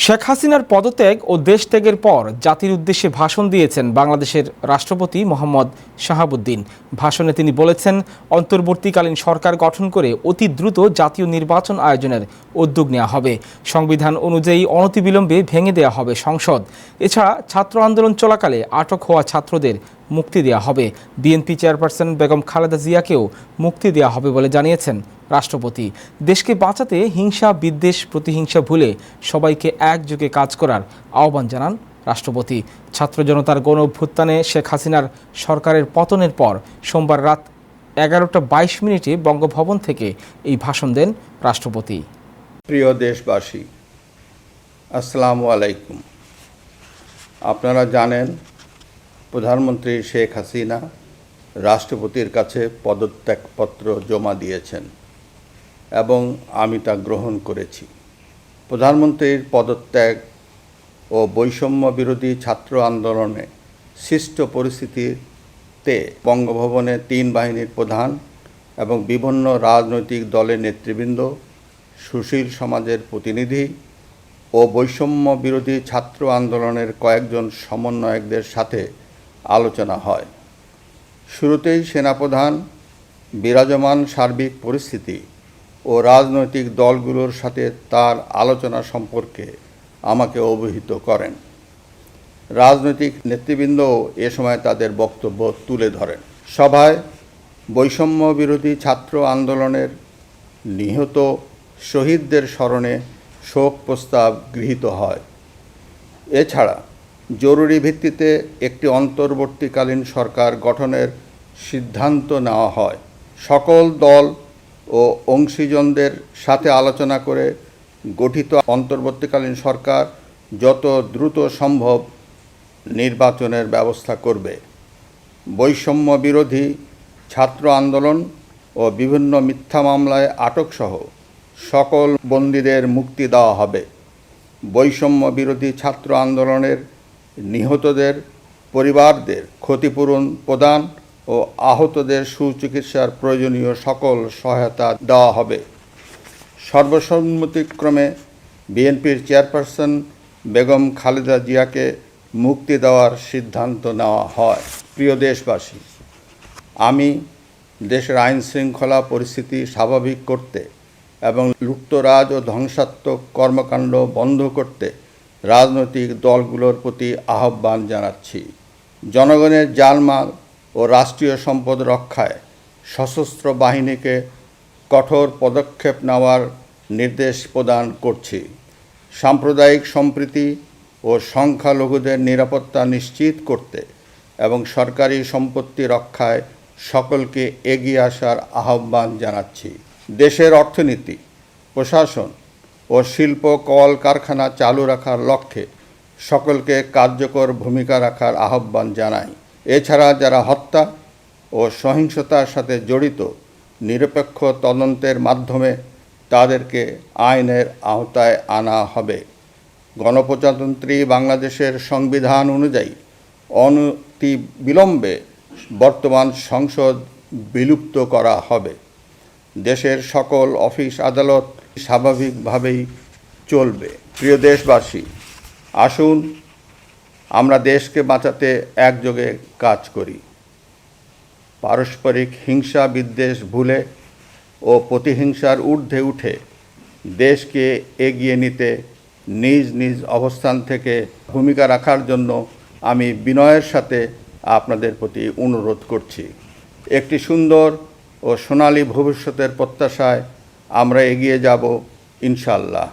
শেখ হাসিনার পদত্যাগ ও দেশত্যাগের পর জাতির উদ্দেশ্যে ভাষণ দিয়েছেন বাংলাদেশের রাষ্ট্রপতি মোহাম্মদ শাহাবুদ্দিন। ভাষণে তিনি বলেছেন, অন্তর্বর্তীকালীন সরকার গঠন করে অতি দ্রুত জাতীয় নির্বাচন আয়োজনের উদ্যোগ নেওয়া হবে। সংবিধান অনুযায়ী অনতিবিলম্বে ভেঙে দেওয়া হবে সংসদ। এছাড়া ছাত্র আন্দোলন চলাকালে আটক হওয়া ছাত্রদের মুক্তি দেওয়া হবে। বিএনপি চেয়ারপারসন বেগম খালেদা জিয়াকেও মুক্তি দেওয়া হবে বলে জানিয়েছেন রাষ্ট্রপতি। দেশকে বাঁচাতে হিংসা, বিদ্বেষ, প্রতিহিংসা ভুলে সবাইকে একযোগে কাজ করার আহ্বান জানান রাষ্ট্রপতি। ছাত্র জনতার গণ অভ্যুত্থানে শেখ হাসিনার সরকারের পতনের পর সোমবার রাত 11:22 বঙ্গভবন থেকে এই ভাষণ দেন রাষ্ট্রপতি। প্রিয় দেশবাসী, আসসালামু আলাইকুম। আপনারা জানেন, প্রধানমন্ত্রী শেখ হাসিনা রাষ্ট্রপতির কাছে পদত্যাগপত্র জমা দিয়েছেন এবং আমি তা গ্রহণ করেছি। প্রধানমন্ত্রীর পদত্যাগ ও বৈষম্য বিরোধী ছাত্র আন্দোলনে সৃষ্ট পরিস্থিতিতে বঙ্গভবনে 3 বাহিনীর প্রধান এবং বিভিন্ন রাজনৈতিক দলের নেতৃবৃন্দ, সুশীল সমাজের প্রতিনিধি ও বৈষম্য বিরোধী ছাত্র আন্দোলনের কয়েকজন সমন্বয়কদের সাথে আলোচনা হয়। শুরুতেই সেনাপ্রধান বিরাজমান সার্বিক পরিস্থিতি ও রাজনৈতিক দলগুলোর সাথে তার আলোচনা সম্পর্কে আমাকে অবহিত করেন। রাজনৈতিক নেতৃবৃন্দও এ সময় তাদের বক্তব্য তুলে ধরেন। সভায় বৈষম্য বিরোধী ছাত্র আন্দোলনের নিহত শহীদদের স্মরণে শোক প্রস্তাব গৃহীত হয়। এছাড়া জরুরি ভিত্তিতে একটি অন্তর্বর্তীকালীন সরকার গঠনের সিদ্ধান্ত নেওয়া হয়। সকল দল ও অংশীজনদের সাথে আলোচনা করে গঠিত অন্তর্বর্তীকালীন সরকার যত দ্রুত সম্ভব নির্বাচনের ব্যবস্থা করবে। বৈষম্য বিরোধী ছাত্র আন্দোলন ও বিভিন্ন মিথ্যা মামলায় আটকসহ সকল বন্দীদের মুক্তি দেওয়া হবে। বৈষম্য বিরোধী ছাত্র আন্দোলনের নিহতদের পরিবারদের ক্ষতিপূরণ প্রদান ও আহতদের সুচিকিৎসার প্রয়োজনীয় সকল সহায়তা দেওয়া হবে। সর্বসম্মতিক্রমে বিএনপির চেয়ারপারসন বেগম খালেদা জিয়াকে মুক্তি দেওয়ার সিদ্ধান্ত নেওয়া হয়। প্রিয় দেশবাসী, আমি দেশের আইন শৃঙ্খলা পরিস্থিতি স্বাভাবিক করতে এবং লুটতরাজ ও ধ্বংসাত্মক কর্মকাণ্ড বন্ধ করতে রাজনৈতিক দলগুলোর প্রতি আহ্বান জানাচ্ছি। জনগণের জানমাল ও রাষ্ট্রীয় সম্পদ রক্ষায় সশস্ত্র বাহিনীকে কঠোর পদক্ষেপ নেওয়ার নির্দেশ প্রদান করছি। সাম্প্রদায়িক সম্প্রীতি ও সংখ্যালঘুদের নিরাপত্তা নিশ্চিত করতে এবং সরকারি সম্পত্তি রক্ষায় সকলকে এগিয়ে আসার আহ্বান জানাচ্ছি। দেশের অর্থনীতি, প্রশাসন ও শিল্প কলকারখানা চালু রাখার লক্ষ্যে সকলকে কার্যকর ভূমিকা রাখার আহ্বান জানাই। এছাড়া যারা হত্যা ও সহিংসতার সাথে জড়িত, নিরপেক্ষ তদন্তের মাধ্যমে তাদেরকে আইনের আওতায় আনা হবে। গণপ্রজাতন্ত্রী বাংলাদেশের সংবিধান অনুযায়ী অনতিবিলম্বে বর্তমান সংসদ বিলুপ্ত করা হবে। দেশের সকল অফিস আদালত স্বাভাবিকভাবেই চলবে। প্রিয় দেশবাসী, আসুন আমরা দেশকে বাঁচাতে একযোগে কাজ করি। পারস্পরিক হিংসা, বিদ্বেষ ভুলে ও প্রতিহিংসার ঊর্ধ্বে উঠে দেশকে এগিয়ে নিতে নিজ নিজ অবস্থান থেকে ভূমিকা রাখার জন্য আমি বিনয়ের সাথে আপনাদের প্রতি অনুরোধ করছি। একটি সুন্দর ও সোনালী ভবিষ্যতের প্রত্যাশায় আমরা এগিয়ে যাব ইনশাআল্লাহ।